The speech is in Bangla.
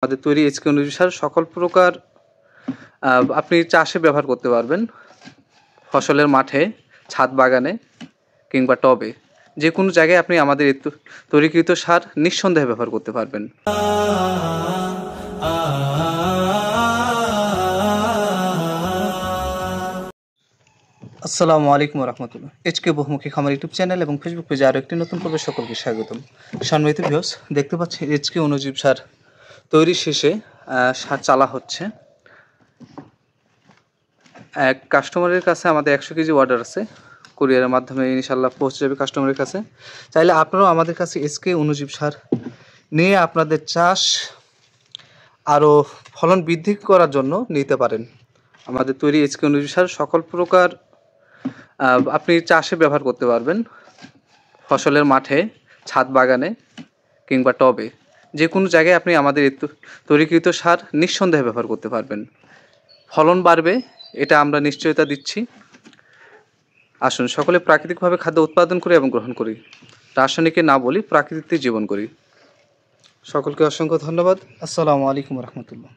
আমাদের তৈরি এইচকে অনুযায়ী সার সকল প্রকার আপনি চাষে ব্যবহার করতে পারবেন। ফসলের মাঠে, ছাদ বাগানে কিংবা টবে, যে কোনো জায়গায় আপনি আমাদের এই তৈরিকৃত সার নিঃসন্দেহে ব্যবহার করতে পারবেন। আসসালামু আলাইকুম রহমতুল্লাহ। এইচকে বহুমুখী খামার ইউটিউব চ্যানেল এবং ফেসবুক পেজে আরও একটি নতুন পর্বে সকলকে স্বাগতম। সম্মানিত ভিউয়ার্স, দেখতে পাচ্ছি এইচকে অনুজীব সার তৈরি শেষে সার চালা হচ্ছে। এক কাস্টমারের কাছে আমাদের 100 কেজি অর্ডার আছে, কুরিয়ারের মাধ্যমে ইনশাল্লাহ পৌঁছে যাবে কাস্টমারের কাছে। চাইলে আপনারাও আমাদের কাছে এইচকে অনুজীব সার নিয়ে আপনাদের চাষ আরও ফলন বৃদ্ধি করার জন্য নিতে পারেন। আমাদের তৈরি এইচকে অনুজীব সার সকল প্রকার আপনি চাষে ব্যবহার করতে পারবেন। ফসলের মাঠে, ছাদ বাগানে কিংবা টবে, যে কোনো জায়গায় আপনি আমাদের এই তৈরিকৃত সার নিঃসন্দেহে ব্যবহার করতে পারবেন। ফলন বাড়বে, এটা আমরা নিশ্চয়তা দিচ্ছি। আসুন সকলে প্রাকৃতিকভাবে খাদ্য উৎপাদন করি এবং গ্রহণ করি, রাসায়নিকে না বলি, প্রাকৃতিক জীবন করি। সকলকে অসংখ্য ধন্যবাদ। আসসালামু আলাইকুম রহমতুল্লাহ।